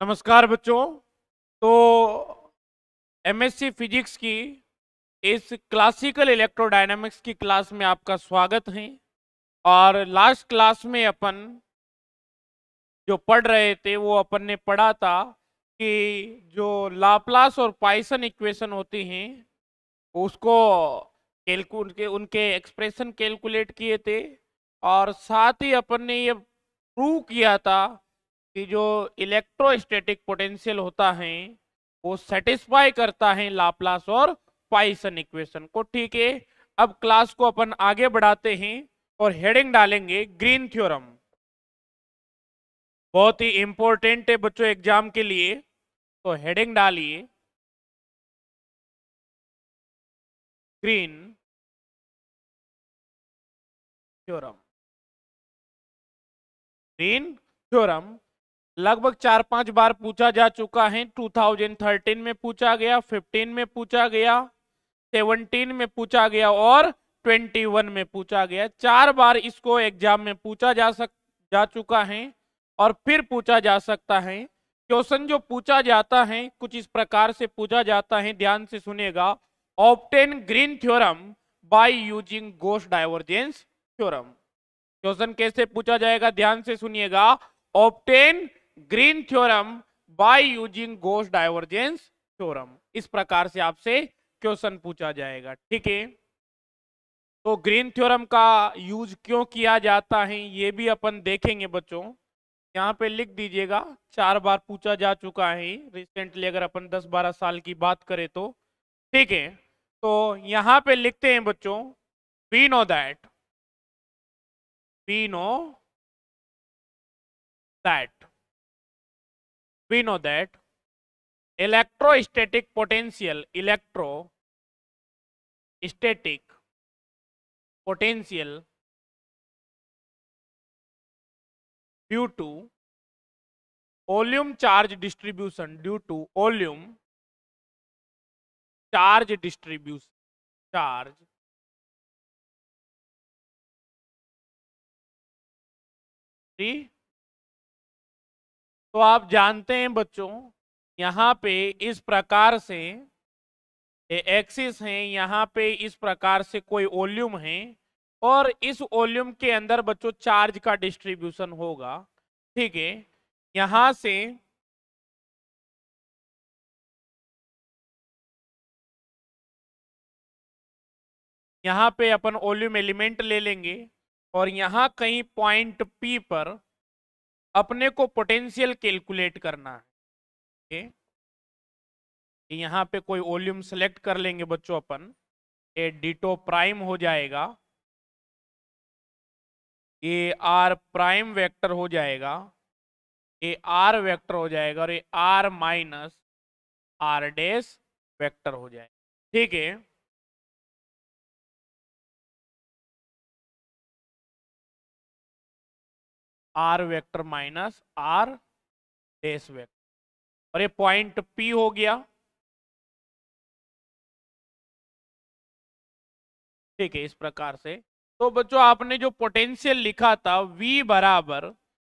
नमस्कार बच्चों। तो एमएससी फिजिक्स की इस क्लासिकल इलेक्ट्रोडायनामिक्स की क्लास में आपका स्वागत है। और लास्ट क्लास में अपन जो पढ़ रहे थे वो अपन ने पढ़ा था कि जो लाप्लास और पाइसन इक्वेशन होती हैं उसको उनके उनके एक्सप्रेशन कैलकुलेट किए थे। और साथ ही अपन ने ये प्रूव किया था कि जो इलेक्ट्रोस्टैटिक पोटेंशियल होता है वो सेटिस्फाई करता है लाप्लास और पाइसन इक्वेशन को। ठीक है, अब क्लास को अपन आगे बढ़ाते हैं और हेडिंग डालेंगे ग्रीन थ्योरम। बहुत ही इंपॉर्टेंट है बच्चों एग्जाम के लिए, तो हेडिंग डालिए ग्रीन थ्योरम। ग्रीन थ्योरम लगभग 4-5 बार पूछा जा चुका है। 2013 में पूछा गया, 15 में पूछा गया, 17 में पूछा गया और 21 में पूछा गया। 4 बार इसको एग्जाम में पूछा जा चुका है और फिर पूछा जा सकता है। क्वेश्चन जो पूछा जाता है कुछ इस प्रकार से पूछा जाता है, ध्यान से सुनिएगा। Obtain green theorem by using Gauss divergence theorem. Question कैसे पूछा जाएगा, ध्यान से सुनिएगा। Obtain green theorem by using Gauss divergence theorem, इस प्रकार से आपसे क्वेश्चन पूछा जाएगा। ठीक है, तो ग्रीन थ्योरम का यूज क्यों किया जाता है ये भी अपन देखेंगे बच्चों। यहाँ पे लिख दीजिएगा, 4 बार पूछा जा चुका है रिसेंटली, अगर अपन 10-12 साल की बात करें तो। ठीक है, तो यहाँ पे लिखते हैं बच्चों, we know that we know that we know that electrostatic potential due to volume charge distribution charge तो आप जानते हैं बच्चों, यहाँ पे इस प्रकार से एक्सिस है, यहाँ पे इस प्रकार से कोई वॉल्यूम है और इस वॉल्यूम के अंदर बच्चों चार्ज का डिस्ट्रीब्यूशन होगा। ठीक है, यहां से यहाँ पे अपन वॉल्यूम एलिमेंट ले लेंगे और यहाँ कहीं पॉइंट P पर अपने को पोटेंशियल कैलकुलेट करना है। यहाँ पे कोई वॉल्यूम सेलेक्ट कर लेंगे बच्चों अपन, ये डिटो प्राइम हो जाएगा, ये आर प्राइम वेक्टर हो जाएगा, ये आर वेक्टर हो जाएगा और ये R minus are dash vector हो जाएगा। ठीक है, are vector minus are dash vector, और ये पॉइंट P हो गया। ठीक है, इस प्रकार से। तो बच्चों आपने जो पोटेंशियल लिखा था V बराबर,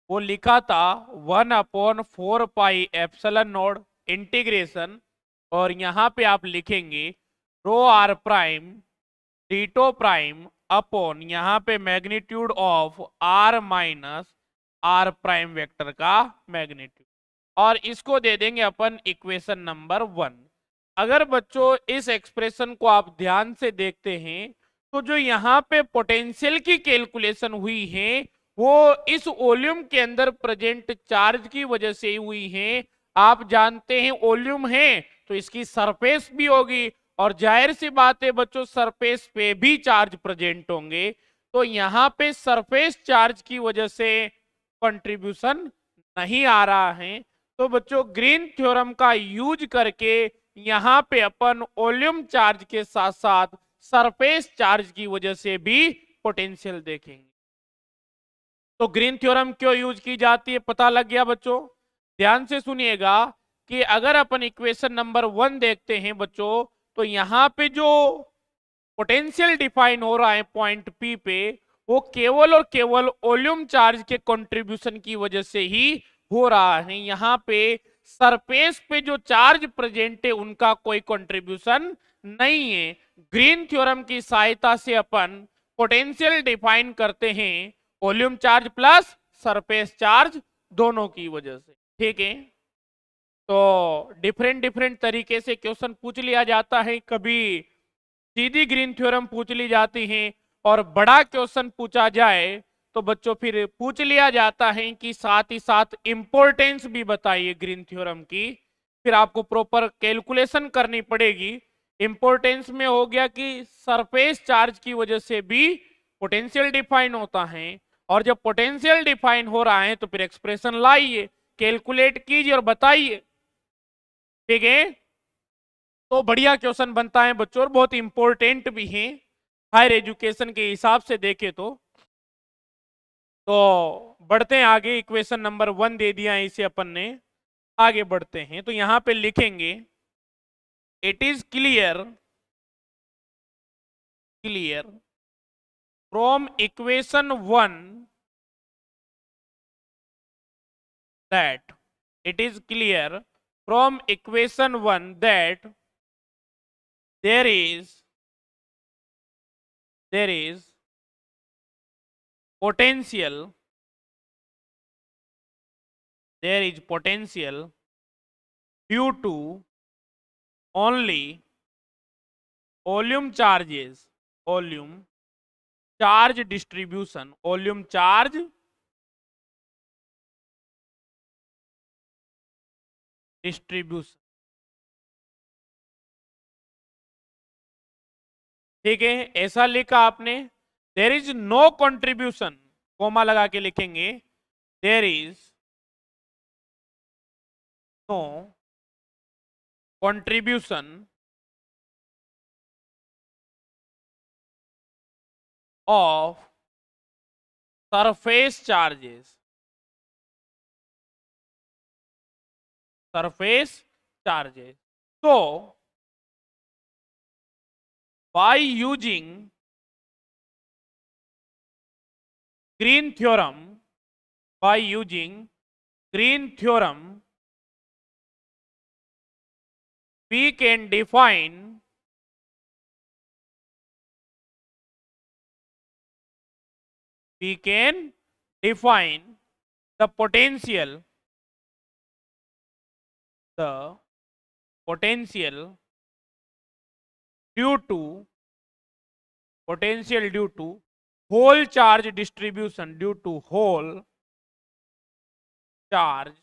वो लिखा था 1/4 पाई एप्सिलॉन नॉट इंटीग्रेशन, और यहाँ पे आप लिखेंगे rho r prime ditto prime upon यहाँ पे magnitude of r minus r prime vector का मैग्नीट्यूड, और इसको दे देंगे अपन इक्वेशन नंबर 1। अगर बच्चों इस एक्सप्रेशन को आप ध्यान से देखते हैं तो जो यहाँ पे पोटेंशियल की कैलकुलेशन हुई है वो इस वॉल्यूम के अंदर प्रेजेंट चार्ज की वजह से हुई है। आप जानते हैं वॉल्यूम है तो इसकी सरफेस भी होगी, और जाहिर सी बात है बच्चों सरफेस पे भी चार्ज प्रेजेंट होंगे, तो यहाँ पे सरफेस चार्ज की वजह से कंट्रीब्यूशन नहीं आ रहा है। तो बच्चों ग्रीन थ्योरम का यूज करके यहाँ पे अपन वॉल्यूम चार्ज के साथ साथ सरफेस चार्ज की वजह से भी पोटेंशियल देखेंगे। तो ग्रीन थ्योरम क्यों यूज की जाती है पता लग गया बच्चों। ध्यान से सुनिएगा कि अगर अपन इक्वेशन नंबर 1 देखते हैं बच्चों, तो यहाँ पे जो पोटेंशियल डिफाइन हो रहा है पॉइंट P पे, वो केवल और केवल वॉल्यूम चार्ज के कंट्रीब्यूशन की वजह से ही हो रहा है। यहाँ पे सरफेस पे जो चार्ज प्रेजेंट है उनका कोई कंट्रीब्यूशन नहीं है। ग्रीन थ्योरम की सहायता से अपन पोटेंशियल डिफाइन करते हैं volume charge plus surface charge दोनों की वजह से। ठीक है, तो डिफरेंट डिफरेंट तरीके से क्वेश्चन पूछ लिया जाता है। कभी सीधी ग्रीन थ्योरम पूछ ली जाती है और बड़ा क्वेश्चन पूछा जाए तो बच्चों फिर पूछ लिया जाता है कि साथ ही साथ इंपॉर्टेंस भी बताइए ग्रीन थ्योरम की। फिर आपको प्रॉपर कैलकुलेशन करनी पड़ेगी। इंपॉर्टेंस में हो गया कि सरफेस चार्ज की वजह से भी पोटेंशियल डिफाइन होता है, और जब पोटेंशियल डिफाइन हो रहा है तो फिर एक्सप्रेशन लाइए, कैलकुलेट कीजिए और बताइए। ठीक है, तो बढ़िया क्वेश्चन बनता है बच्चों और बहुत इंपॉर्टेंट भी है हायर एजुकेशन के हिसाब से देखे तो बढ़ते हैं आगे। इक्वेशन नंबर 1 दे दिया है इसे अपन ने, आगे बढ़ते हैं। तो यहां पे लिखेंगे it is clear from equation 1 that it is clear from equation 1 that there is potential due to only volume charge distribution ठीक है, ऐसा लिखा आपने। There is no contribution, comma लगा के लिखेंगे, there is no contribution of surface charges so by using green theorem we can define the potential due to whole charge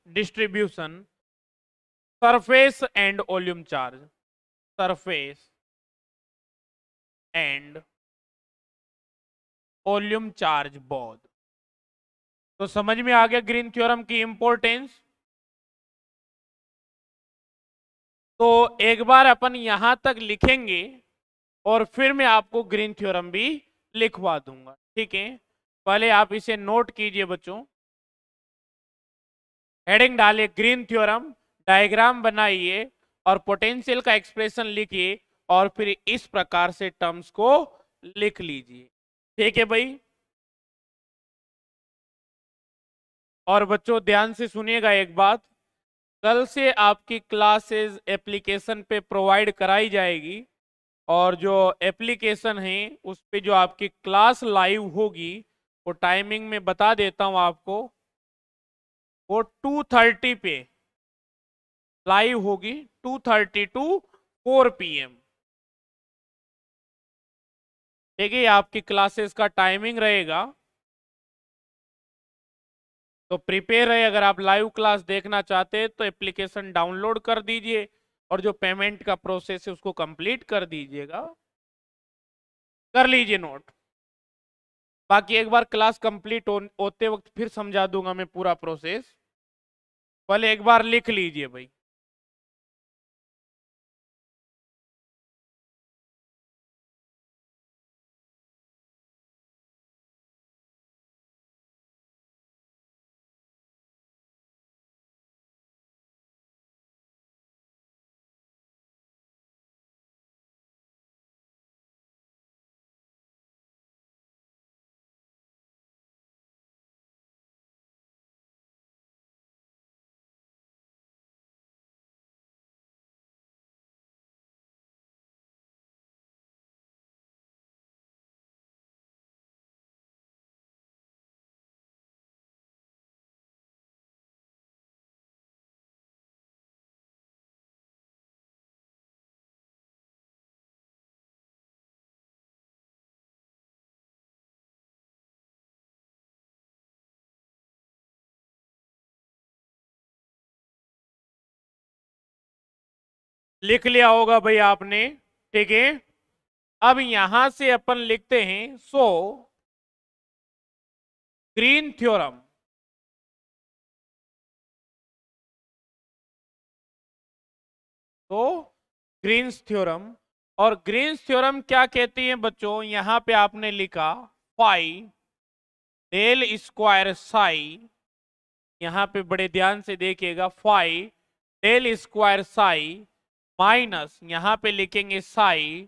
distribution surface and volume charge both। तो समझ में आ गया green theorem की importance. तो एक बार अपन यहां तक लिखेंगे और फिर मैं आपको ग्रीन थ्योरम भी लिखवा दूंगा। ठीक है, पहले आप इसे नोट कीजिए बच्चों। हेडिंग डालिए ग्रीन थ्योरम, डायग्राम बनाइए और पोटेंशियल का एक्सप्रेशन लिखिए और फिर इस प्रकार से टर्म्स को लिख लीजिए। ठीक है भाई, और बच्चों ध्यान से सुनिएगा एक बात, कल से आपकी क्लासेस एप्लीकेशन पे प्रोवाइड कराई जाएगी और जो एप्लीकेशन है उस पे जो आपकी क्लास लाइव होगी वो टाइमिंग में बता देता हूं आपको, वो 2:30 पे लाइव होगी, 2:30 टू 4 PM। ठीक है, आपकी क्लासेस का टाइमिंग रहेगा, तो प्रिपेयर है। अगर आप लाइव क्लास देखना चाहते हैं तो एप्लीकेशन डाउनलोड कर दीजिए और जो पेमेंट का प्रोसेस है उसको कंप्लीट कर दीजिएगा, कर लीजिए नोट। बाकी एक बार क्लास कंप्लीट होते वक्त फिर समझा दूंगा मैं पूरा प्रोसेस, पहले एक बार लिख लीजिए भाई। लिख लिया होगा भाई आपने, ठीक है। अब यहां से अपन लिखते हैं सो ग्रीन थ्योरम, तो ग्रीन्स थ्योरम। और ग्रीन्स थ्योरम क्या कहती है बच्चों, यहां पे आपने लिखा फाई डेल स्क्वायर साई, यहां पे बड़े ध्यान से देखिएगा, phi del square psi minus यहां पे लिखेंगे साई,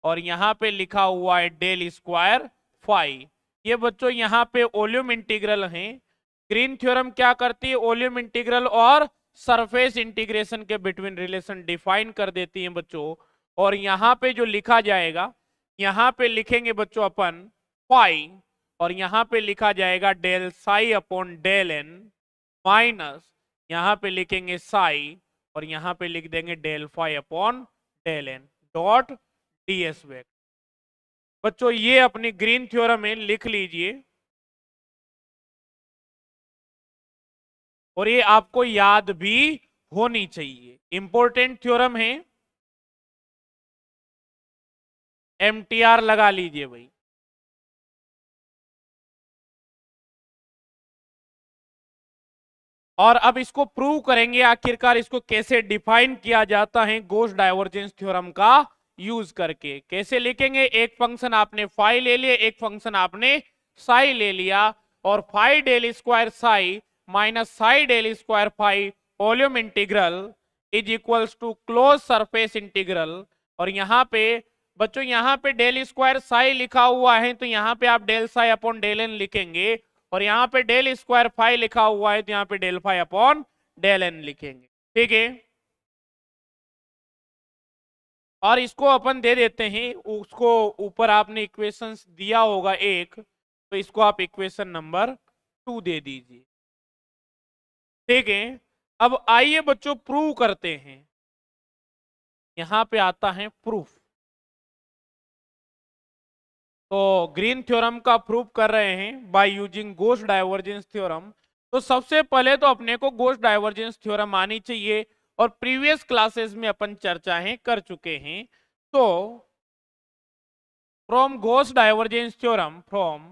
और यहां पे लिखा हुआ है डेल स्क्वायर फाई। ये बच्चों यहां पे वॉल्यूम इंटीग्रल है। ग्रीन थ्योरम क्या करती है, वॉल्यूम इंटीग्रल और सरफेस इंटीग्रेशन के बिटवीन रिलेशन डिफाइन कर देती है बच्चों। और यहां पे जो लिखा जाएगा, यहां पे लिखेंगे बच्चों अपन फाई, और यहां पे लिखा जाएगा del psi upon del n minus यहां पे लिखेंगे साई, और यहां पे लिख देंगे del phi upon del n dot DS vector. बच्चों ये अपनी ग्रीन थ्योरम में लिख लीजिए, और ये आपको याद भी होनी चाहिए, इंपॉर्टेंट थ्योरम है, एमटीआर लगा लीजिए भाई। और अब इसको प्रूव करेंगे आखिरकार इसको कैसे डिफाइन किया जाता है गॉस डाइवर्जेंस थ्योरम का यूज करके। कैसे लिखेंगे, एक फंक्शन आपने फाई ले लिया, एक फंक्शन आपने साई ले लिया, और phi del square psi minus psi del square phi volume integral is equals to close surface integral. और यहां पे बच्चों यहां पे डेल स्क्वायर साई लिखा हुआ है, तो यहां पे आप del psi upon del n लिखेंगे, और यहां पे डेल स्क्वायर फाई लिखा हुआ है, तो यहां पे del phi upon del n लिखेंगे, ठीक है। और इसको अपन दे देते हैं, उसको ऊपर आपने इक्वेशंस दिया होगा एक, तो इसको आप इक्वेशन नंबर 2 दे दीजिए, ठीक है। अब आइए बच्चों प्रूव करते हैं, यहां पे आता है प्रूफ। तो ग्रीन थ्योरम का प्रूफ कर रहे हैं by using Gauss divergence theorem. तो सबसे पहले तो अपने को गॉस डाइवर्जेंस थ्योरम आनी चाहिए, और प्रीवियस क्लासेस में अपन चर्चाएं कर चुके हैं। तो from Gauss divergence theorem, from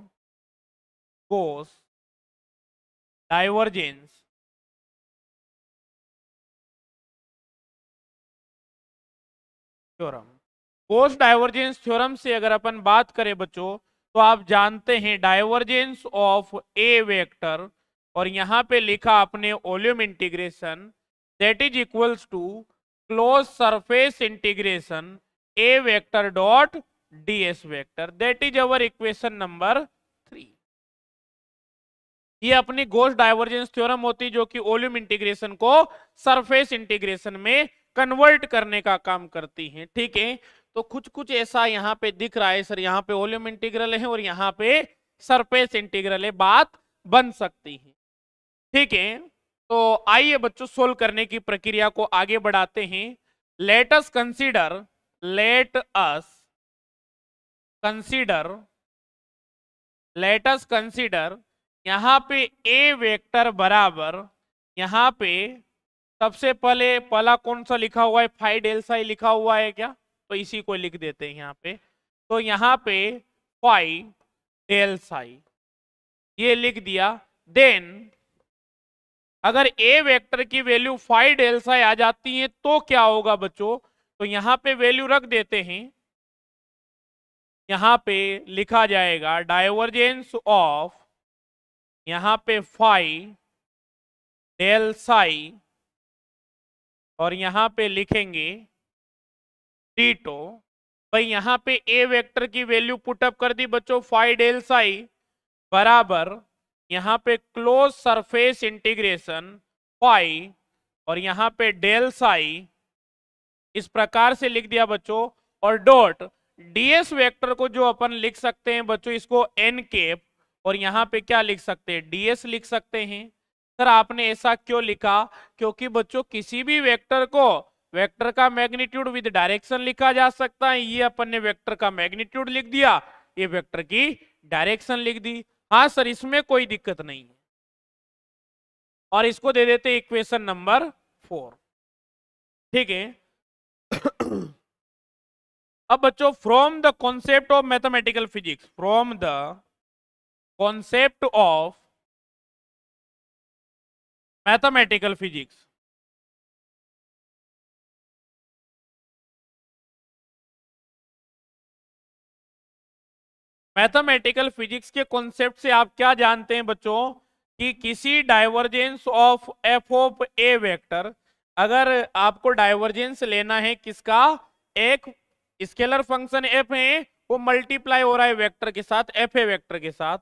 Gauss divergence theorem, Gauss divergence theorem से अगर अपन बात करें बच्चों, तो आप जानते हैं डाइवर्जेंस ऑफ ए वेक्टर, और यहां पे लिखा अपने volume integration that is equals to close surface integration A vector dot DS vector, that is our equation number 3। ये अपनी गॉस डाइवर्जेंस थ्योरम होती, जो कि वॉल्यूम इंटीग्रेशन को सरफेस इंटीग्रेशन में कन्वर्ट करने का काम करती है, ठीक है। तो कुछ कुछ ऐसा यहाँ पे दिख रहा है सर, यहाँ पे वॉल्यूम इंटीग्रल है और यहाँ पे सरफेस इंटीग्रल है, बात बन सकती है, ठीक है। तो आइए बच्चों सोल्व करने की प्रक्रिया को आगे बढ़ाते हैं। Let us consider, let us consider, let us consider, यहां पे ए वेक्टर बराबर, यहां पे सबसे पहले पहला कौन सा लिखा हुआ है, फाई डेल साई लिखा हुआ है क्या, तो इसी को लिख देते हैं यहां पे। तो यहां पे फाई डेल साई ये लिख दिया। देन अगर ए वेक्टर की वैल्यू फाई डेल साई आ जाती है तो क्या होगा बच्चों, तो यहां पे वैल्यू रख देते हैं, यहां पे लिखा जाएगा डाइवर्जेंस ऑफ, यहां पे फाई डेल साई, और यहां पे लिखेंगे डीटो। भाई यहां पे ए वेक्टर की वैल्यू पुटअप कर दी बच्चों, फाई डेल साई बराबर यहां पे क्लोज सरफेस इंटीग्रेशन फाई, और यहां पे डेल साई इस प्रकार से लिख दिया बच्चों, और डॉट डीएस वेक्टर को जो अपन लिख सकते हैं बच्चों, इसको एन कैप, और यहां पे क्या लिख सकते हैं, डीएस लिख सकते हैं। सर आपने ऐसा क्यों लिखा, क्योंकि बच्चों किसी भी वेक्टर को वेक्टर का मैग्नीट्यूड विद डायरेक्शन लिखा जा सकता है, ये अपन ने वेक्टर का मैग्नीट्यूड लिख दिया, ये वेक्टर की डायरेक्शन लिख दी। हाँ सर इसमें कोई दिक्कत नहीं है, और इसको दे देते इक्वेशन नंबर 4, ठीक है। अब बच्चों from the concept of mathematical physics, from the concept of mathematical physics, mathematical physics के कॉन्सेप्ट से आप क्या जानते हैं बच्चों कि किसी divergence of F of A vector, अगर आपको डाइवर्जेंस लेना है किसका, एक स्केलर फंक्शन एफ है वो मल्टीप्लाई हो रहा है वेक्टर के साथ, एफ ए वेक्टर के साथ,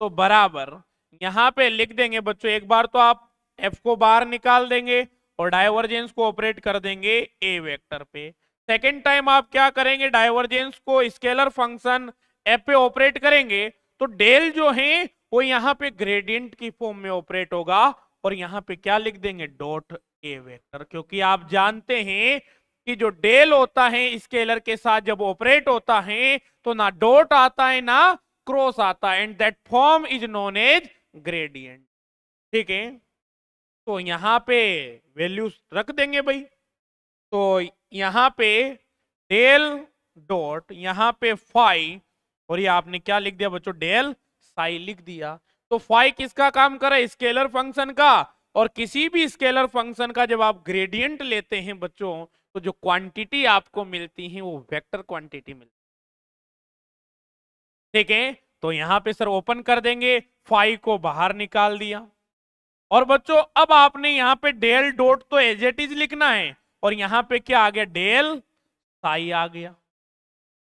तो बराबर यहां पे लिख देंगे बच्चों, एक बार तो आप एफ को बाहर निकाल देंगे और डाइवर्जेंस को ऑपरेट कर देंगे ए वेक्टर पे। सेकेंड टाइम आप क्या करेंगे, डाइवर्जेंस को स्केलर फंक्शन एफ पे ऑपरेट करेंगे तो डेल जो है वो यहाँ पे ग्रेडियंट की फॉर्म में ऑपरेट होगा और यहाँ पे क्या लिख देंगे, डॉट ए वेक्टर, क्योंकि आप जानते हैं कि जो डेल होता है स्केलर के साथ जब ऑपरेट होता है तो ना डॉट आता है ना क्रॉस आता है, and that form is known as gradient. ठीक है, तो यहां पे वैल्यूज रख देंगे भाई, तो यहां पे डेल डॉट यहां पे फाई, और ये आपने क्या लिख दिया बच्चों, डेल साई लिख दिया। तो फाई किसका काम कर रहा है, स्केलर फंक्शन का, और किसी भी स्केलर फंक्शन का जब आप ग्रेडियंट लेते हैं बच्चों तो जो क्वांटिटी आपको मिलती है वो वेक्टर क्वांटिटी मिलती है। ठीक है, तो यहां पे सर ओपन कर देंगे, फाई को बाहर निकाल दिया, और बच्चों अब आपने यहां पे डेल डॉट तो एज इट इज लिखना है, और यहां पे क्या आ गया, डेल साई आ गया,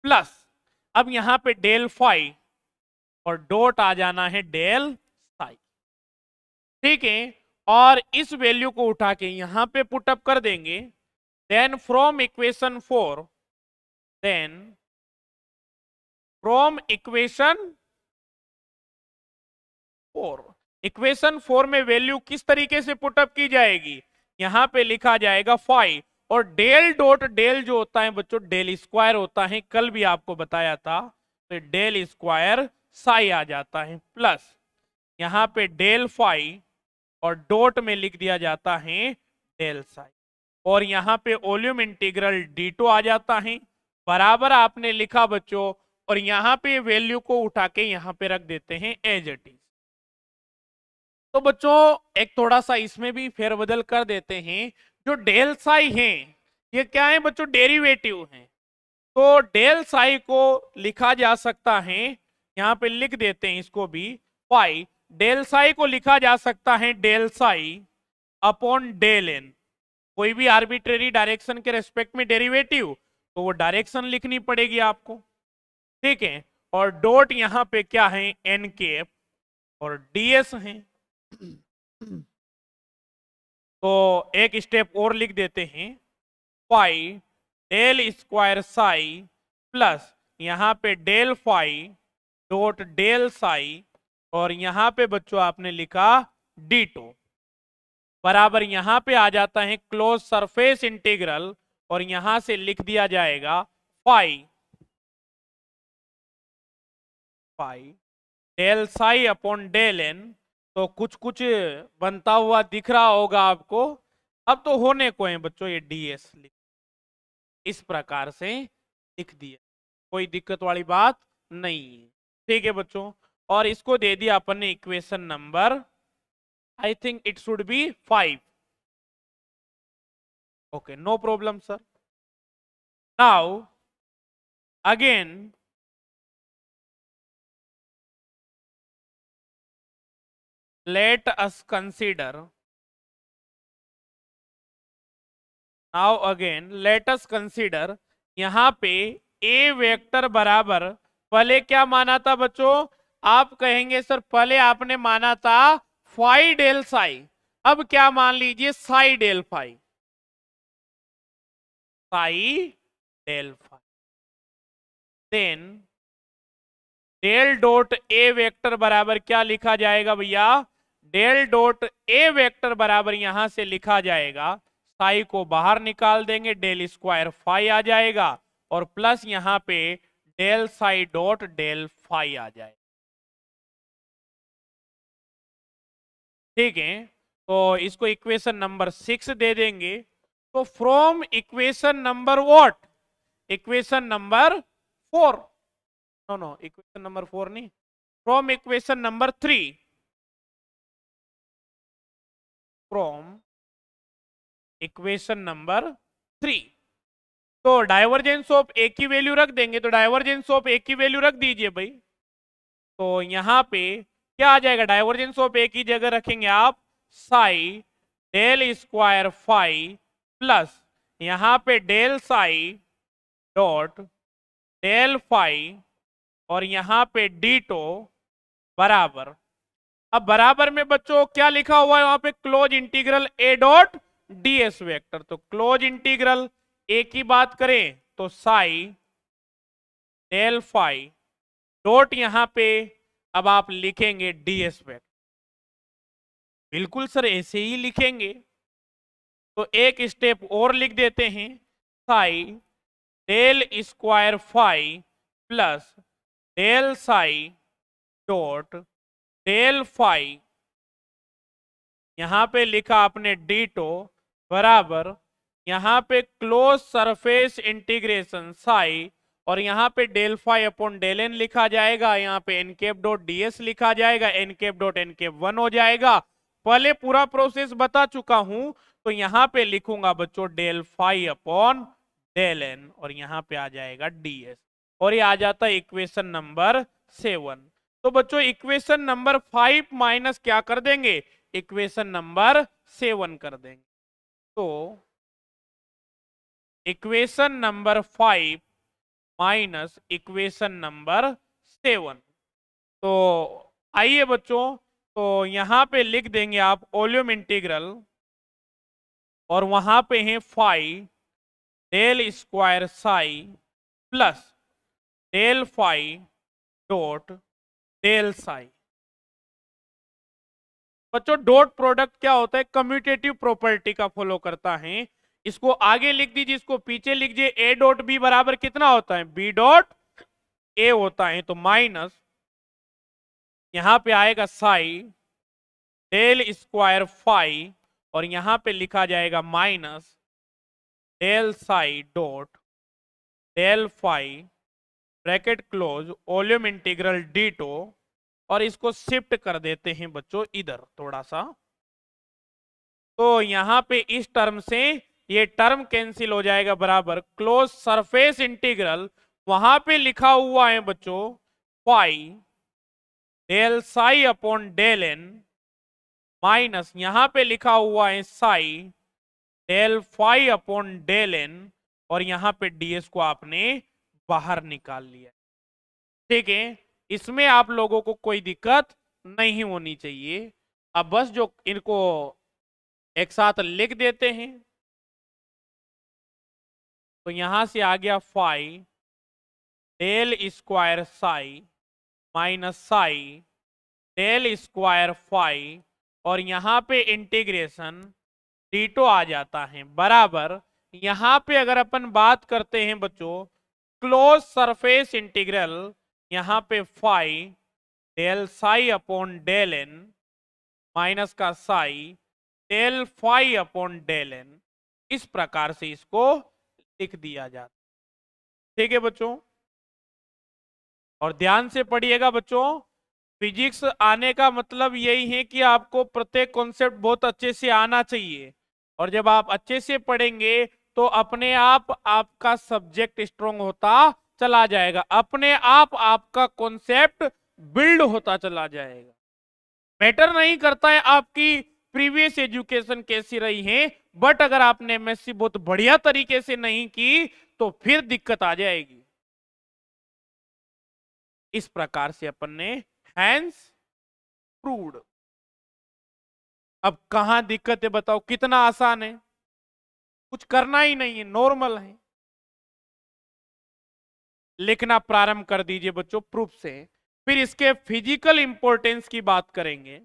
प्लस अब यहां पे डेल फाई और डॉट आ जाना है डेल साई। ठीक है, और इस वैल्यू को उठा के यहां पे पुटअप कर देंगे, then from equation 4, then from equation 4, equation 4 में वैल्यू किस तरीके से पुटअप की जाएगी, यहां पे लिखा जाएगा फाई, और डेल डॉट डेल जो होता है बच्चों डेल स्क्वायर होता है, कल भी आपको बताया था, तो डेल स्क्वायर साई आ जाता है, प्लस यहां पे डेल फाई और डॉट में लिख दिया जाता है डेल साई, और यहां पे वॉल्यूम इंटीग्रल डी2 आ जाता है, बराबर आपने लिखा बच्चों, और यहां पे वैल्यू को उठा के यहां पे रख देते हैं एज इट इज। तो बच्चों एक थोड़ा सा इसमें भी फेरबदल कर देते हैं, जो डेल साई है ये क्या है बच्चों, डेरिवेटिव है, तो डेल साई को लिखा जा सकता है, यहां पे लिख देते हैं इसको भी, फाई डेल साई को लिखा जा सकता है del psi upon del n, कोई भी आर्बिट्रेरी डायरेक्शन के रेस्पेक्ट में डेरिवेटिव तो वो डायरेक्शन लिखनी पड़ेगी आपको। ठीक है, और डॉट यहां पे क्या है, एन कैप और डीएस है, तो एक स्टेप और लिख देते हैं, phi del square psi plus यहां पे del phi dot del psi, और यहां पे बच्चों आपने लिखा डी2 बराबर यहां पे आ जाता है क्लोज सरफेस इंटीग्रल, और यहां से लिख दिया जाएगा phi phi del psi upon del n, तो कुछ कुछ बनता हुआ दिख रहा होगा आपको, अब तो होने को है बच्चों ये डीएस इस प्रकार से लिख दिया, कोई दिक्कत वाली बात नहीं है। ठीक है बच्चों, और इसको दे दिया अपन ने equation number, I think it should be 5। okay, no problem sir। now again let us consider, now again let us consider यहां पे ए वेक्टर बराबर, पहले क्या माना था बच्चों, आप कहेंगे सर पहले आपने माना था फाई डेल साई, अब क्या मान लीजिए psi del phi, psi del phi, then del dot A vector बराबर क्या लिखा जाएगा भैया, डेल डॉट ए वेक्टर बराबर यहां से लिखा जाएगा, साई को बाहर निकाल देंगे, डेल स्क्वायर फाई आ जाएगा, और प्लस यहां पे del psi dot del phi आ जाएगा। ठीक है, तो इसको इक्वेशन नंबर 6 दे देंगे, तो from equation number what, equation number 4, no equation number 4 नहीं, from equation number 3, from equation number 3। तो डाइवर्जेंस ऑफ ए की वैल्यू रख देंगे, तो डाइवर्जेंस ऑफ ए की वैल्यू रख दीजिए भाई। तो यहां पे क्या आ जाएगा, डाइवर्जेंस ऑफ ए की जगह रखेंगे आप psi del square phi plus यहां पे del psi dot del phi और यहां पे डीटो बराबर। अब बराबर में बच्चों क्या लिखा हुआ है वहां पे, क्लोज इंटीग्रल ए डॉट डीएस वेक्टर। तो क्लोज इंटीग्रल ए की बात करें तो साई डेल फाई डॉट यहां पे अब आप लिखेंगे डीएस वेक्टर। बिल्कुल सर ऐसे ही लिखेंगे। तो एक स्टेप और लिख देते हैं, psi del square phi plus del psi dot del phi, यहां पे लिखा आपने डीटो बराबर यहां पे क्लोज सरफेस इंटीग्रेशन साई और यहां पे del phi upon del n लिखा जाएगा, यहां पे एन कैप डॉट डीएस लिखा जाएगा, n cap dot n cap 1 हो जाएगा। पहले पूरा प्रोसेस बता चुका हूं, तो यहां पे लिखूंगा बच्चों del phi upon del n और यहां पे आ जाएगा डीएस और ये आ जाता है इक्वेशन नंबर 7। तो बच्चों इक्वेशन नंबर 5 माइनस क्या कर देंगे, इक्वेशन नंबर 7 कर देंगे। तो equation number 5 minus equation number 7। तो आइए बच्चों, तो यहां पे लिख देंगे आप वॉल्यूम इंटीग्रल और वहां पे है phi del square psi plus del phi dot del psi. बच्चों डॉट प्रोडक्ट क्या होता है, कम्यूटेटिव प्रॉपर्टी का फॉलो करता है। इसको आगे लिख दीजिए, इसको पीछे लिख दीजिए, ए डॉट बी बराबर कितना होता है, बी डॉट ए होता है। तो माइनस यहां पे आएगा साई डेल स्क्वायर फाई और यहां पे लिखा जाएगा minus del psi dot del phi bracket close volume integral ditto और इसको शिफ्ट कर देते हैं बच्चों इधर थोड़ा सा। तो यहां पे इस टर्म से ये टर्म कैंसिल हो जाएगा, बराबर क्लोज सरफेस इंटीग्रल वहां पे लिखा हुआ है बच्चों phi del psi upon del n minus यहां पे लिखा हुआ है psi del phi upon del n और यहां पे डीएस को आपने बाहर निकाल लिया। ठीक है, इसमें आप लोगों को कोई दिक्कत नहीं होनी चाहिए। अब बस जो इनको एक साथ लिख देते हैं, तो यहां से आ गया phi del square psi minus psi del square phi और यहां पे इंटीग्रेशन डीटो आ जाता है बराबर। यहां पे अगर अपन बात करते हैं बच्चों क्लोज सरफेस इंटीग्रल, यहां पे phi del psi upon del n minus का psi del phi upon del n, इस प्रकार से इसको लिख दिया जाता। ठीक है बच्चों, और ध्यान से पढ़िएगा बच्चों, फिजिक्स आने का मतलब यही है कि आपको प्रत्येक कॉन्सेप्ट बहुत अच्छे से आना चाहिए और जब आप अच्छे से पढ़ेंगे तो अपने आप आपका सब्जेक्ट स्ट्रांग होता चला जाएगा, अपने आप आपका कॉन्सेप्ट बिल्ड होता चला जाएगा। मैटर नहीं करता है आपकी प्रीवियस एजुकेशन कैसी रही है, बट अगर आपने एमएससी बहुत बढ़िया तरीके से नहीं की तो फिर दिक्कत आ जाएगी। इस प्रकार से अपन ने हैंस प्रूव्ड। अब कहां दिक्कत है बताओ, कितना आसान है, कुछ करना ही नहीं है, नॉर्मल है। लिखना प्रारंभ कर दीजिए बच्चों प्रूफ से, फिर इसके फिजिकल इंपॉर्टेंस की बात करेंगे।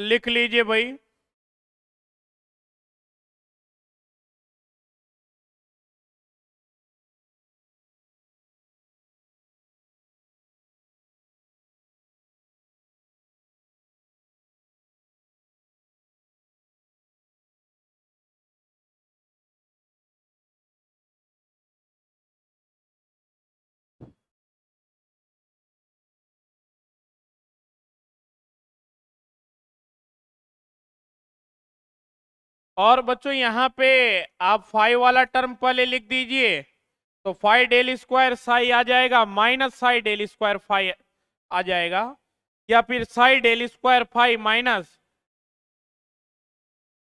लिख लीजिए भाई। और बच्चों यहाँ पे आप फाइव वाला टर्म पहले लिख दीजिए, तो फाइव डेल स्क्वायर साई आ जाएगा, minus psi del square phi आ जाएगा, या फिर psi del square five minus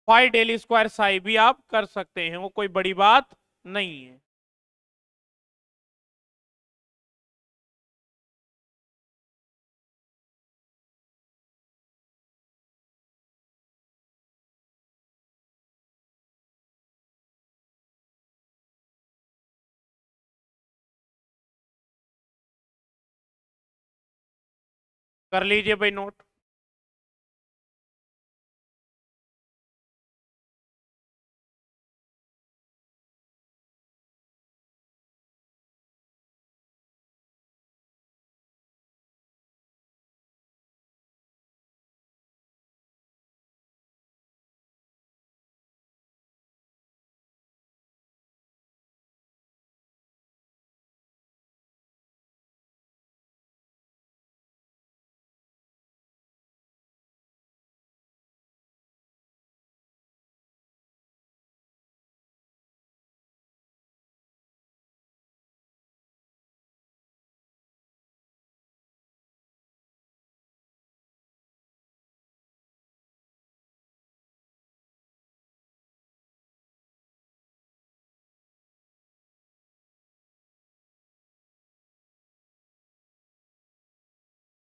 five del square psi भी आप कर सकते हैं, वो कोई बड़ी बात नहीं है। कर लीजिए भाई नोट।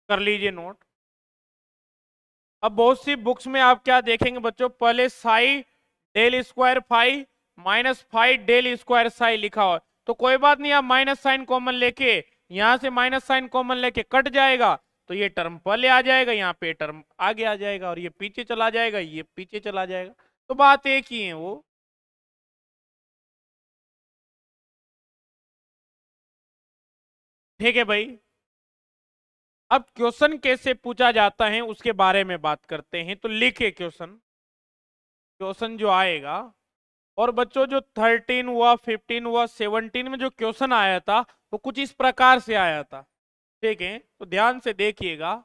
कर लीजिए नोट। अब बहुत सी बुक्स में आप क्या देखेंगे बच्चों, पहले psi del square five minus five del square psi लिखा हो, तो कोई बात नहीं, आप माइनस साइन कॉमन लेके यहां से माइनस साइन कॉमन लेके कट जाएगा, तो ये टर्म पहले आ जाएगा, यहाँ पे टर्म आगे आ जाएगा, और ये पीछे चला जाएगा, ये पीछे चला जाएगा, तो बात एक ही है वो। ठीक है भाई। अब क्वेश्चन कैसे पूछा जाता है उसके बारे में बात करते हैं, तो लिखे क्वेश्चन, क्वेश्चन जो आएगा। और बच्चों जो 13 हुआ, 15 हुआ, 17 में जो क्वेश्चन आया था वो कुछ इस प्रकार से आया था। ठीक है, तो ध्यान से देखिएगा।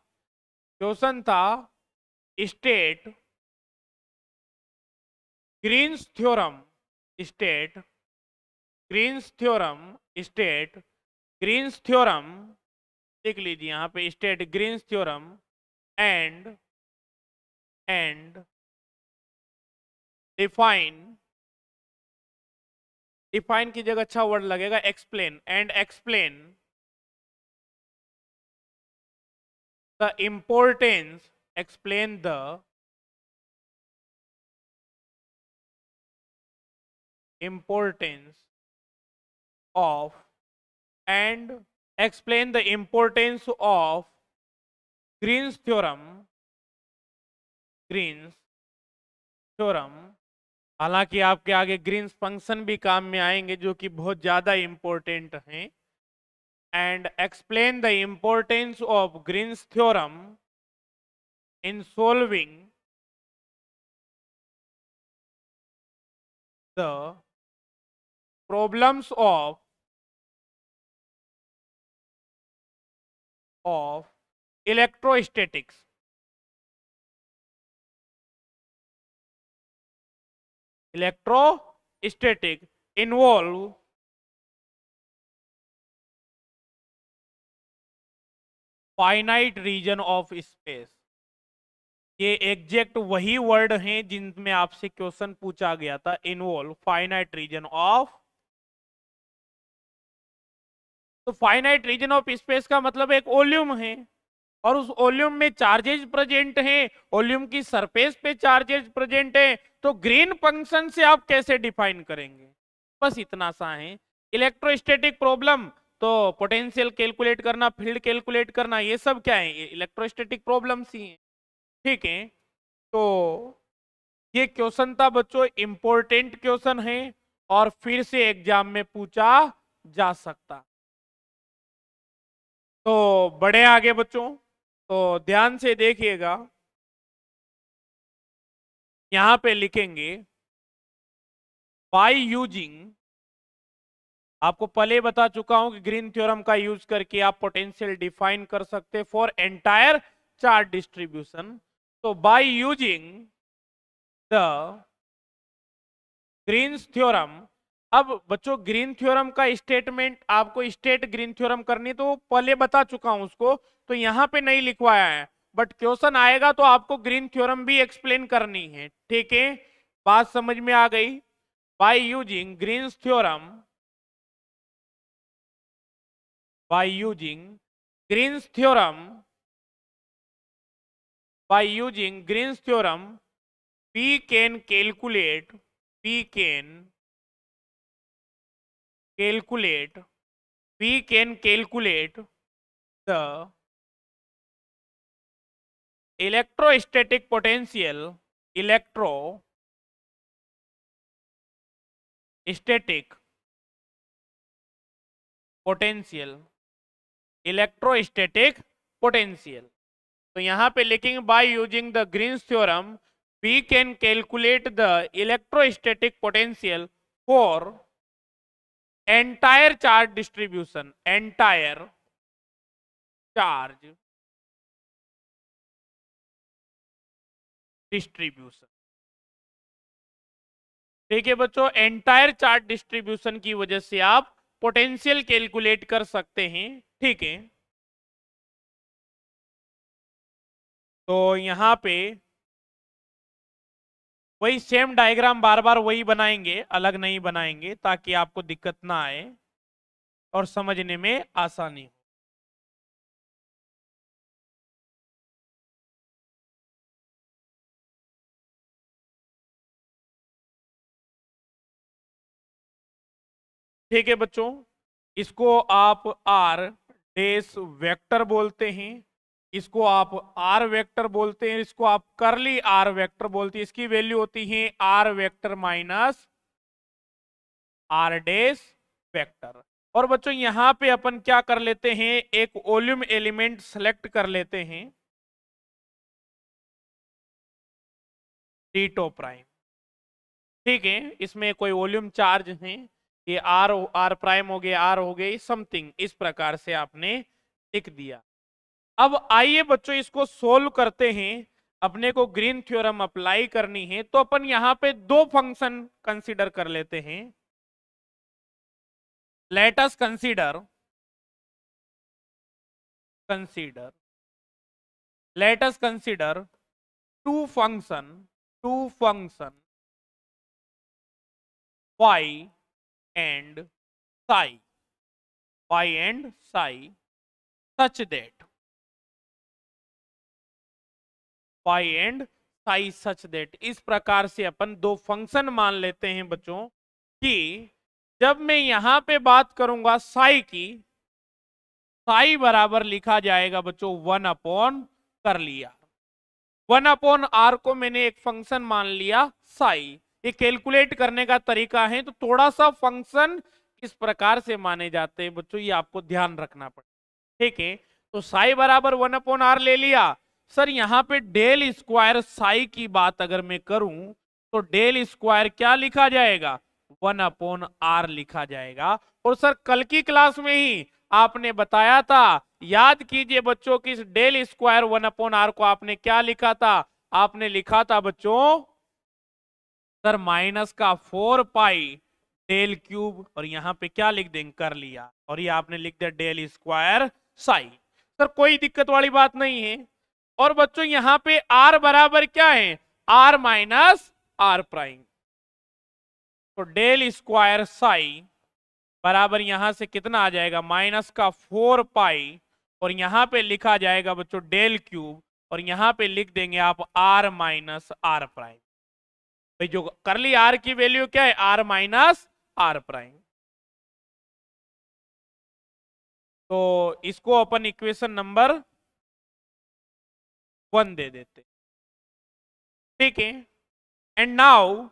क्वेश्चन था state Green's theorem, state Green's theorem, state Green's theorem, देख लीजिए यहाँ पे state Green's theorem and define, define की जगह अच्छा वर्ड लगेगा explain, and explain the importance, explain the importance of, and explain the importance of Green's theorem, Green's theorem। हालांकि आपके आगे ग्रीन्स फंक्शन भी काम में आएंगे जो कि बहुत ज्यादा इंपॉर्टेंट हैं। And explain the importance of greens theorem in solving the problems of electrostatics, electrostatic involve finite region of space। ये एग्जैक्ट वही वर्ड हैं जिनमें आपसे क्वेश्चन पूछा गया था, इन्वॉल्व फाइनाइट रीजन ऑफ। तो फाइनाइट रीजन ऑफ स्पेस का मतलब एक वॉल्यूम है, और उस वॉल्यूम में चार्जेस प्रेजेंट हैं, वॉल्यूम की सरफेस पे चार्जेस प्रेजेंट हैं, तो ग्रीन फंक्शन से आप कैसे डिफाइन करेंगे, बस इतना सा है। इलेक्ट्रोस्टैटिक प्रॉब्लम तो पोटेंशियल कैलकुलेट करना, फील्ड कैलकुलेट करना, ये सब क्या है, इलेक्ट्रोस्टैटिक प्रॉब्लम्स ही हैं। ठीक है, तो ये क्वेश्चन था बच्चों, इंपॉर्टेंट क्वेश्चन है और फिर से एग्जाम में पूछा जा सकता। तो बढ़े आगे बच्चों, तो ध्यान से देखिएगा। यहां पे लिखेंगे बाय यूजिंग, आपको पहले बता चुका हूं कि ग्रीन थ्योरम का यूज करके आप पोटेंशियल डिफाइन कर सकते फॉर एंटायर चार्ज डिस्ट्रीब्यूशन। तो by using the Green's theorem, अब बच्चों ग्रीन थ्योरम का स्टेटमेंट आपको स्टेट ग्रीन थ्योरम करनी तो पहले बता चुका हूं उसको, तो यहां पे नहीं लिखवाया है, बट क्वेश्चन आएगा तो आपको ग्रीन थ्योरम भी एक्सप्लेन करनी है। ठीक है, बात समझ में आ गई। By using Green's theorem, by using Green's theorem, by using Green's theorem, we can calculate, we can calculate, we can calculate the electrostatic potential, electrostatic potential, electrostatic potential। तो यहां पे लिखेंगे by using the Green's theorem we can calculate the electrostatic potential for entire charge distribution, entire charge distribution. ठीक है बच्चों, entire charge distribution की वजह से आप पोटेंशियल कैलकुलेट कर सकते हैं। ठीक है, तो यहां पे वही सेम डायग्राम बार बार वही बनाएंगे, अलग नहीं बनाएंगे ताकि आपको दिक्कत ना आए और समझने में आसानी हो। ठीक है बच्चों, इसको आप आर डैश वेक्टर बोलते हैं, इसको आप आर वेक्टर बोलते हैं, इसको आप करली आर वेक्टर बोलते हैं। इसकी वैल्यू होती है are vector minus are dash vector. और बच्चों यहां पे अपन क्या कर लेते हैं, एक वॉल्यूम एलिमेंट सेलेक्ट कर लेते हैं, टीटो प्राइम। ठीक है, इसमें कोई वॉल्यूम चार्ज है, ये आर आर प्राइम हो गया, आर हो गई समथिंग, इस प्रकार से आपने लिख दिया। अब आइए बच्चों इसको सोल्व करते हैं। अपने को ग्रीन थ्योरम अप्लाई करनी है, तो अपन यहां पे दो फंक्शन कंसीडर कर लेते हैं। Let us consider, consider let us consider two function, two function y and psi, y and psi such that y and psi such that, इस प्रकार से अपन दो फंक्शन मान लेते हैं बच्चों कि जब मैं यहां पे बात करूंगा साई की, साई बराबर लिखा जाएगा बच्चों 1 कर लिया, 1 को मैंने एक फंक्शन मान लिया साई। ये कैलकुलेट करने का तरीका है, तो थोड़ा सा फंक्शन किस प्रकार से माने जाते हैं बच्चों ये आपको ध्यान रखना पड़ेगा। ठीक है, तो साई बराबर 1 ले लिया। सर यहाँ पे डेल स्क्वायर साई की बात अगर मैं करूं तो डेल स्क्वायर क्या लिखा जाएगा, 1 लिखा जाएगा। और सर कल की क्लास में ही आपने बताया था, याद कीजिए बच्चों कि इस डेल स्क्वायर 1 को आपने क्या लिखा था, आपने लिखा था बच्चों सर माइनस का 4 पाई डेल क्यूब, और यहां पे क्या लिख देंगे कर लिया, और ये आपने लिख दिया डेल स्क्वायर साई। सर कोई दिक्कत वाली बात नहीं है। और बच्चों यहां पे आर बराबर क्या है, आर माइनस आर प्राइम, तो डेल स्क्वायर साई बराबर यहां से कितना आ जाएगा, माइनस का 4 पाई, और यहां पे लिखा जाएगा बच्चों डेल क्यूब, और यहां पे लिख देंगे आप आर माइनस आर प्राइम। भाई जो करली आर की वैल्यू क्या है, आर माइनस आर प्राइम। तो इसको अपन इक्वेशन नंबर 1 दे देते। ठीक है। एंड नाउ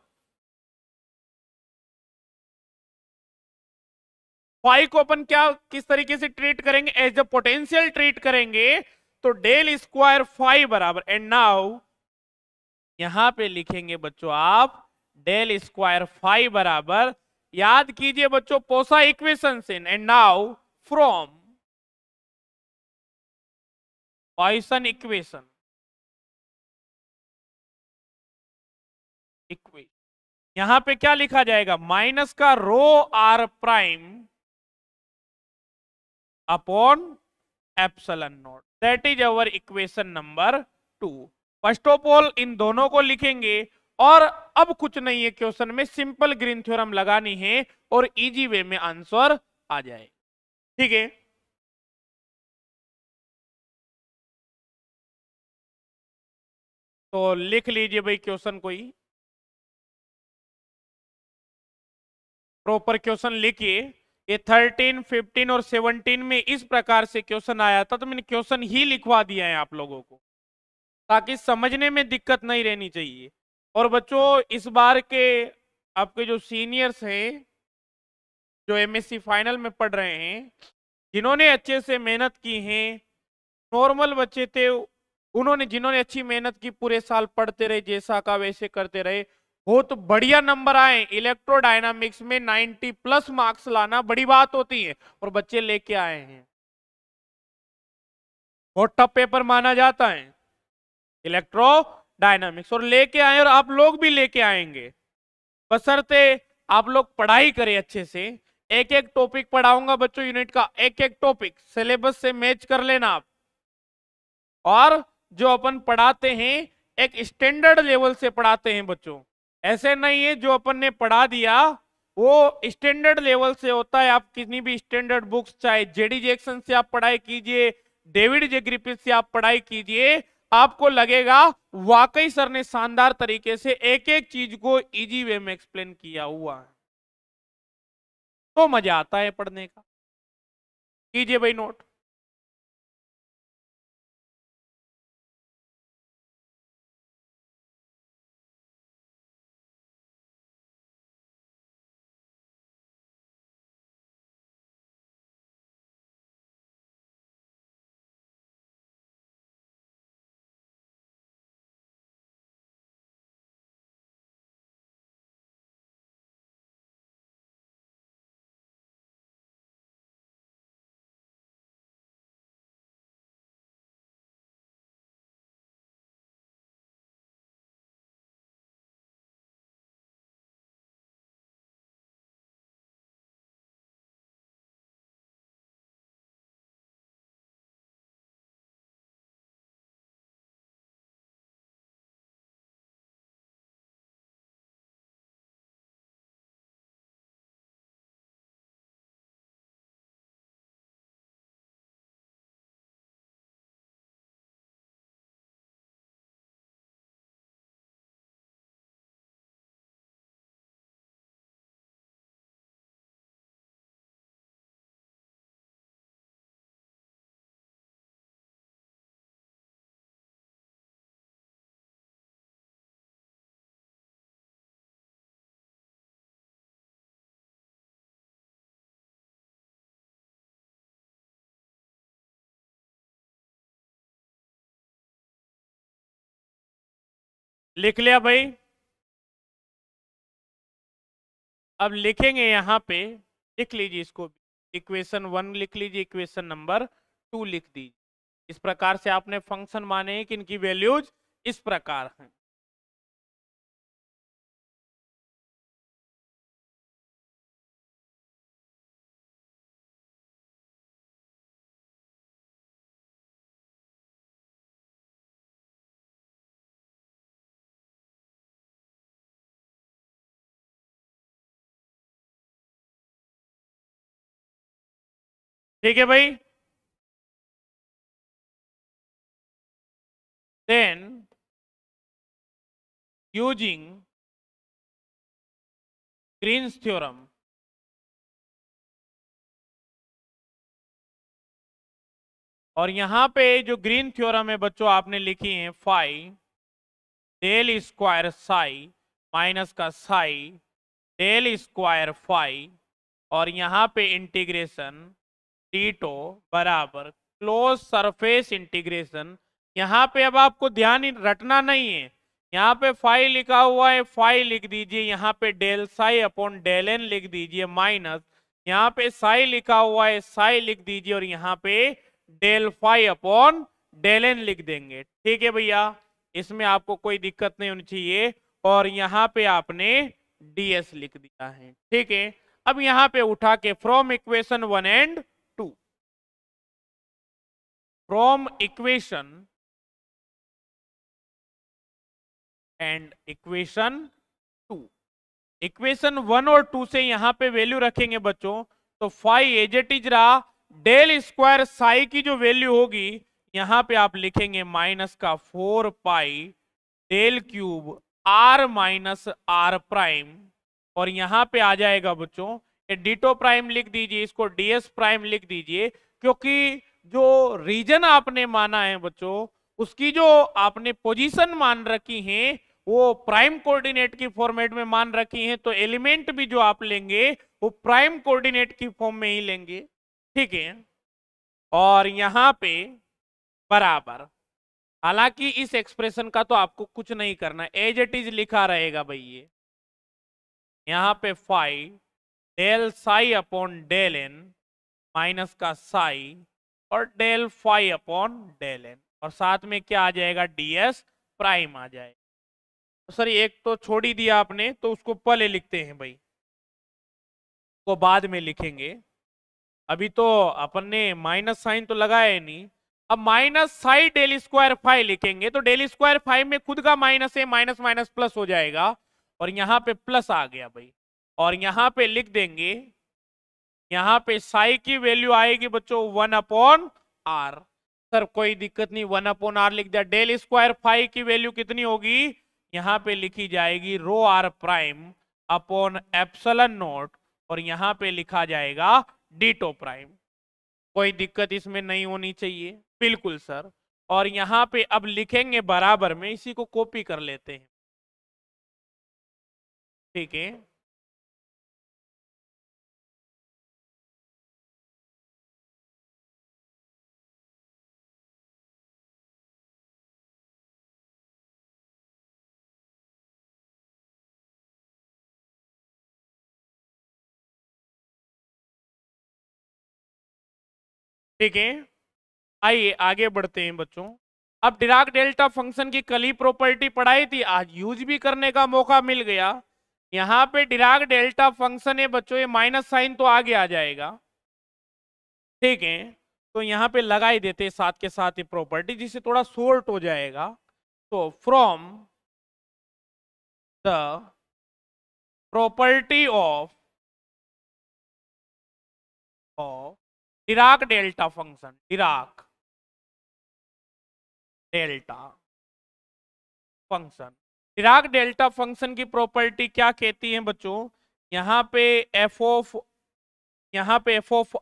फाई को अपन क्या किस तरीके से ट्रीट करेंगे, एज अ पोटेंशियल ट्रीट करेंगे। तो डेल स्क्वायर फाई बराबर, एंड नाउ यहां पे लिखेंगे बच्चों आप डेल स्क्वायर फाई बराबर, याद कीजिए बच्चों पोसा इक्वेशन से, and now from Poisson equation यहां पे क्या लिखा जाएगा, माइनस का rho r prime upon epsilon not, that is our equation number 2। First of all इन दोनों को लिखेंगे, और अब कुछ नहीं है क्वेश्चन में, सिंपल ग्रीन थ्योरम लगानी है और इजी वे में आंसर आ जाए। ठीक है, तो लिख लीजिए भाई क्वेश्चन कोई प्रॉपर क्वेश्चन लिखिए। ये 13, 15 और 17 में इस प्रकार से क्वेश्चन आया था, तो मैंने क्वेश्चन ही लिखवा दिया है आप लोगों को, ताकि समझने में दिक्कत नहीं रहनी चाहिए। और बच्चों इस बार के आपके जो सीनियर्स हैं, जो एमएससी फाइनल में पढ़ रहे हैं, जिन्होंने अच्छे से मेहनत की है, नॉर्मल बच्चे थे, उन्होंने जिन्होंने अच्छी मेहनत की, पूरे साल पढ़ते रहे, जैसा का वैसे करते रहे, बहुत बढ़िया नंबर आए। इलेक्ट्रोडायनामिक्स में 90 प्लस मार्क्स लाना बड़ी बात होती है, और बच्चे लेके आए हैं। बहुत टफ पेपर माना जाता है इलेक्ट्रोडायनामिक्स, और लेके आए, और आप लोग भी लेके आएंगे, बशर्ते आप लोग पढ़ाई करें अच्छे से। एक एक टॉपिक पढ़ाऊंगा बच्चों, यूनिट का एक एक टॉपिक सिलेबस से मैच कर लेना आप। और जो अपन पढ़ाते हैं एक स्टैंडर्ड लेवल से पढ़ाते हैं बच्चों, ऐसे नहीं है जो अपन ने पढ़ा दिया वो स्टैंडर्ड लेवल से होता है। आप कितनी भी स्टैंडर्ड बुक्स, चाहे जेडी जैक्सन से आप पढ़ाई कीजिए, डेविड जे ग्रिफिथ से आप पढ़ाई कीजिए, आपको लगेगा वाकई सर ने शानदार तरीके से एक एक चीज को इजी वे में एक्सप्लेन किया हुआ है, तो मजा आता है पढ़ने का। कीजिए भाई नोट। लिख लिया भाई। अब लिखेंगे यहां पे, लिख लीजिए इसको, इक्वेशन 1 लिख लीजिए, इक्वेशन नंबर 2 लिख दीजिए। इस प्रकार से आपने फंक्शन माने कि इनकी वैल्यूज इस प्रकार हैं। ठीक है भाई। देन यूजिंग ग्रीन्स थ्योरम, और यहां पे जो ग्रीन थ्योरम है बच्चों आपने लिखी है phi del square psi minus का साई डेल स्क्वायर फाई और यहाँ पे इंटीग्रेशन टीटो बराबर क्लोज सरफेस इंटीग्रेशन। यहाँ पे अब आपको ध्यान रटना नहीं है, यहाँ पे फाई लिखा हुआ है, फाई लिख दीजिए, यहाँ पे del psi upon del n लिख दीजिए माइनस यहाँ पे साई लिखा हुआ है, साई लिख दीजिए और यहाँ पे del phi upon del n लिख देंगे। ठीक है भैया, इसमें आपको कोई दिक्कत नहीं होनी चाहिए। और यहाँ पे आपने ds लिख दिया है। ठीक है, अब यहाँ पे उठा के from equation 1 and 2, from equation and equation 2, equation 1 और 2 से यहां पे वैल्यू रखेंगे बच्चों, तो फाई एज इट इज रहा, डेल स्क्वायर साई की जो वैल्यू होगी यहां पे आप लिखेंगे माइनस का 4 pi del cube r minus r prime और यहां पे आ जाएगा बच्चों ये डीटो प्राइम लिख दीजिए, इसको डीएस प्राइम लिख दीजिए, क्योंकि जो रीजन आपने माना है बच्चों उसकी जो आपने पोजीशन मान रखी है वो प्राइम कोऑर्डिनेट की फॉर्मेट में मान रखी है, तो एलिमेंट भी जो आप लेंगे वो प्राइम कोऑर्डिनेट की फॉर्म में ही लेंगे। ठीक है, और यहां पे बराबर, हालांकि इस एक्सप्रेशन का तो आपको कुछ नहीं करना, एज इट इज लिखा रहेगा भाई ये, यहां पे phi del psi upon del n minus का साई और del phi upon del n और साथ में क्या आ जाएगा डीएस प्राइम आ जाएगा। तो सर एक तो छोड़ ही दिया आपने, तो उसको पहले लिखते हैं भाई, को बाद में लिखेंगे, अभी तो अपन ने माइनस साइन तो लगाया नहीं। अब minus psi del square phi लिखेंगे तो डेल स्क्वायर फाई में खुद का माइनस है, माइनस माइनस प्लस हो जाएगा और यहाँ पे प्लस आ गया भाई, और यहाँ पे लिख देंगे, यहाँ पे साई की वैल्यू आएगी बच्चों 1 अपॉन आर। सर कोई दिक्कत नहीं, 1 अपॉन आर लिख दिया। डेल स्क्वायर फाई की वैल्यू कितनी होगी, यहाँ पे लिखी जाएगी rho r prime upon epsilon not और यहाँ पे लिखा जाएगा डीटो प्राइम। कोई दिक्कत इसमें नहीं होनी चाहिए, बिल्कुल सर। और यहाँ पे अब लिखेंगे बराबर में, इसी को कॉपी कर लेते हैं। ठीक है, ठीक है, आइए आगे बढ़ते हैं बच्चों। अब डिराक डेल्टा फंक्शन की कल ही प्रॉपर्टी पढ़ाई थी, आज यूज भी करने का मौका मिल गया। यहाँ पे डिराक डेल्टा फंक्शन है बच्चों, ये माइनस साइन तो आगे आ जाएगा। ठीक है, तो यहाँ पे लगा ही देते साथ के साथ ही प्रॉपर्टी, जिससे थोड़ा शॉर्ट हो जाएगा। तो from the property of Dirac delta function, Dirac delta function, Dirac delta function की प्रॉपर्टी क्या कहती है बच्चों, यहाँ पे एफ ऑफ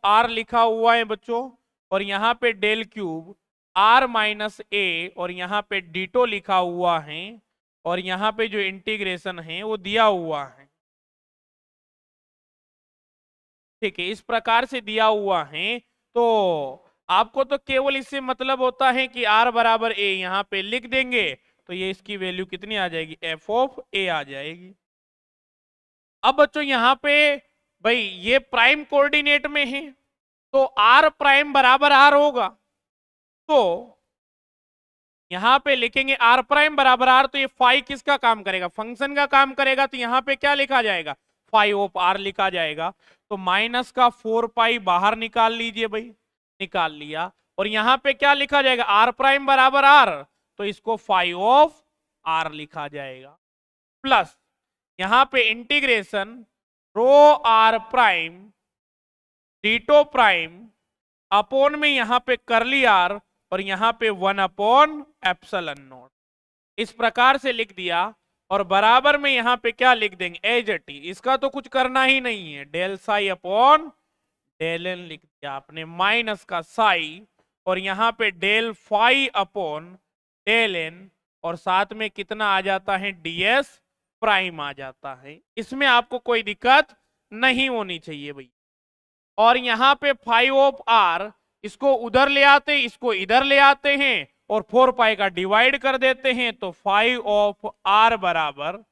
आर लिखा हुआ है बच्चों और यहाँ पे डेल क्यूब आर माइनस ए और यहाँ पे डीटो लिखा हुआ है और यहाँ पे जो इंटीग्रेशन है वो दिया हुआ है। ठीक है, इस प्रकार से दिया हुआ है, तो आपको तो केवल इससे मतलब होता है कि r बराबर a यहाँ पे लिख देंगे तो ये इसकी वैल्यू कितनी आ जाएगी, f ऑफ a आ जाएगी। अब बच्चों यहाँ पे भाई ये प्राइम कोऑर्डिनेट में है तो r प्राइम बराबर r होगा, तो यहाँ पे लिखेंगे r प्राइम बराबर r, तो ये फाई किसका काम करेगा, फंक्शन का काम करेगा, तो यहाँ पे क्या लिखा जाएगा, फाई ऑफ r लिखा जाएगा। तो माइनस का 4 पाई बाहर निकाल लीजिए भाई, निकाल लिया, और यहाँ पे क्या लिखा जाएगा, r प्राइम बराबर r, तो इसको फाई ऑफ r लिखा जाएगा, प्लस यहाँ पे इंटीग्रेशन रो r prime ditto prime upon में यहाँ पे करली r और यहाँ पे 1 अपॉन एप्सिलॉन नॉट, इस प्रकार से लिख दिया। और बराबर में यहाँ पे क्या लिख देंगे, एज इट इज, इसका तो कुछ करना ही नहीं है, del psi upon del n लिख दिया आपने माइनस का साई और यहाँ पे del phi upon del n और साथ में कितना आ जाता है, ds प्राइम आ जाता है। इसमें आपको कोई दिक्कत नहीं होनी चाहिए भाई। और यहाँ पे 5 इसको उधर ले आते, इसको इधर ले आते हैं और 4 का डिवाइड कर देते हैं, तो 5 बराबर,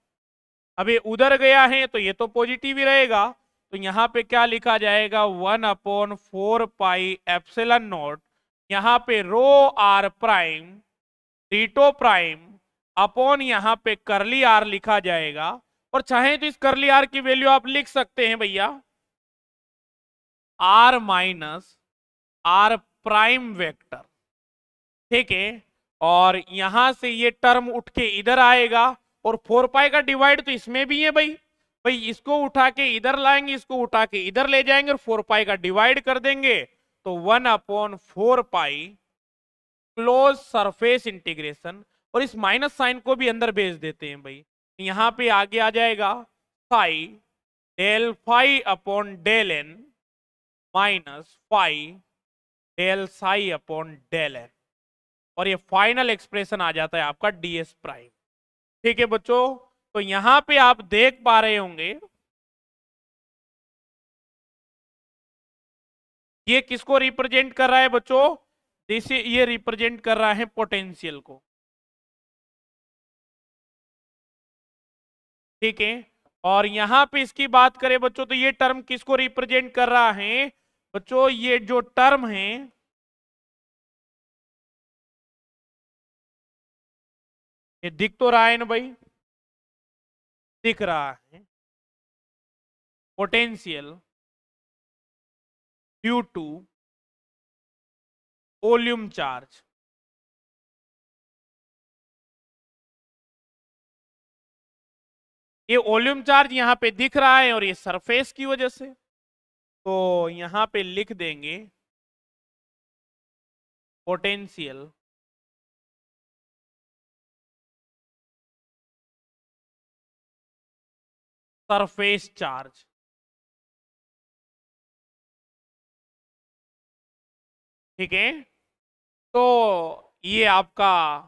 अब ये उधर गया है तो ये तो पॉजिटिव ही रहेगा, तो यहाँ पे क्या लिखा जाएगा, 1/4 यहाँ पे रो r prime ditto prime upon यहाँ पे करली r लिखा जाएगा। और चाहे तो इस करली r की वैल्यू आप लिख सकते हैं भैया, r minus r prime vector, ठीक है। और यहां से ये टर्म उठ के इधर आएगा और 4 का डिवाइड तो इसमें भी है भाई, भाई इसको उठा के इधर लाएंगे, इसको उठा के इधर ले जाएंगे और 4 का डिवाइड कर देंगे, तो 1/4 क्लोज सरफेस इंटीग्रेशन। और इस माइनस साइन को भी अंदर भेज देते हैं भाई, यहां पे आगे आ जाएगा phi del phi upon del n minus phi del psi upon del n, और ये फाइनल एक्सप्रेशन आ जाता है आपका ds प्राइम। ठीक है बच्चों, तो यहां पे आप देख पा रहे होंगे ये किसको रिप्रेजेंट कर रहा है बच्चों, जैसे ये रिप्रेजेंट कर रहा है पोटेंशियल को, ठीक है। और यहां पे इसकी बात करें बच्चों तो ये टर्म किसको रिप्रेजेंट कर रहा है बच्चों, ये जो टर्म है ये दिख तो रहा है ना भाई, दिख रहा है, potential due to volume charge. ये वॉल्यूम चार्ज यहां पे दिख रहा है और ये सरफेस की वजह से, तो यहां पे लिख देंगे पोटेंशियल सरफेस चार्ज, ठीक है। तो ये आपका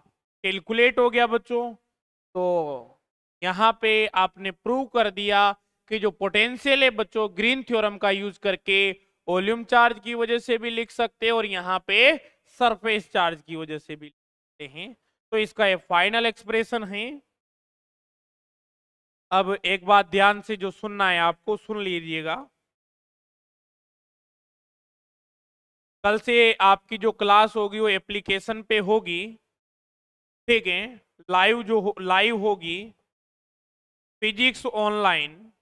कैलकुलेट हो गया बच्चों। तो यहां पे आपने प्रूव कर दिया कि जो पोटेंशियल है बच्चों, ग्रीन थ्योरम का यूज करके वॉल्यूम चार्ज की वजह से भी लिख सकते हैं और यहाँ पे सरफेस चार्ज की वजह से भी लिख सकते हैं। तो इसका ये फाइनल एक्सप्रेशन है। अब एक बात ध्यान से जो सुनना है आपको सुन लीजिएगा, कल से आपकी जो क्लास होगी वो एप्लीकेशन पे होगी, ठीक है। लाइव जो लाइव होगी, फिजिक्स ऑनलाइन,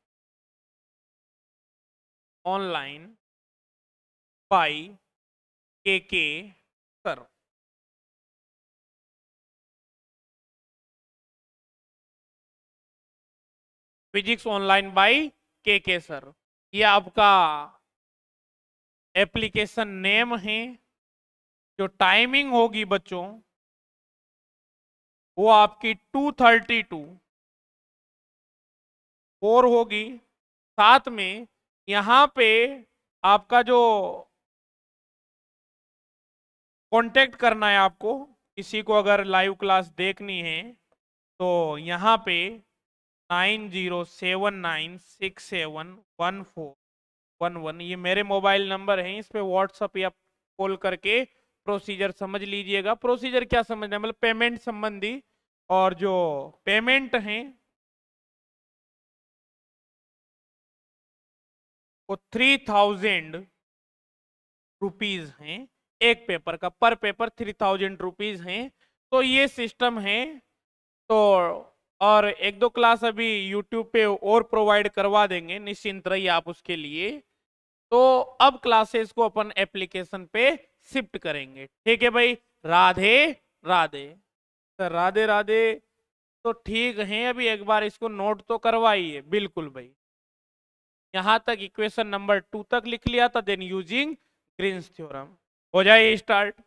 ऑनलाइन बाई के सर, फिजिक्स ऑनलाइन बाई के सर, ये आपका एप्लीकेशन नेम है। जो टाइमिंग होगी बच्चों वो आपकी 2:32 4 होगी। साथ में यहां पे आपका जो कांटेक्ट करना है आपको, किसी को अगर लाइव क्लास देखनी है तो यहाँ पे 9079671411, ये मेरे मोबाइल नंबर है, इस पे व्हाट्सअप या कॉल करके प्रोसीजर समझ लीजिएगा। प्रोसीजर क्या समझना है, मतलब पेमेंट संबंधी, और जो पेमेंट है वो 3000 रुपीज हैं एक पेपर का, पर पेपर 3000 रुपीज हैं। तो ये सिस्टम है। तो और एक दो क्लास अभी यूट्यूब पे और प्रोवाइड करवा देंगे, निश्चिंत रहिए आप उसके लिए। तो अब क्लासेस को अपन एप्लीकेशन पे शिफ्ट करेंगे, ठीक है भाई। राधे राधे सर, राधे राधे। तो ठीक है, अभी एक बार इसको नोट तो करवाइए, बिल्कुल भाई। यहां तक इक्वेशन नंबर 2 तक लिख लिया था, देन यूजिंग ग्रीन्स थ्योरम, हो जाए स्टार्ट।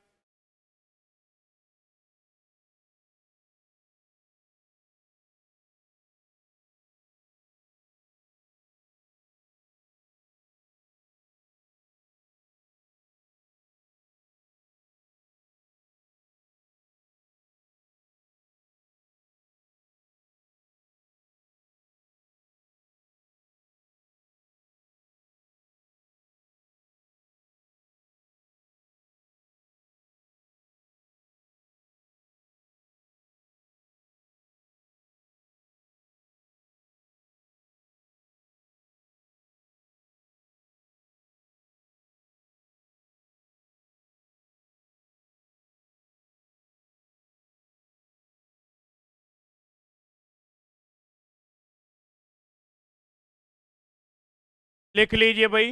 लिख लीजिए भाई।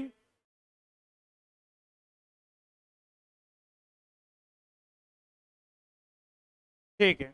ठीक है।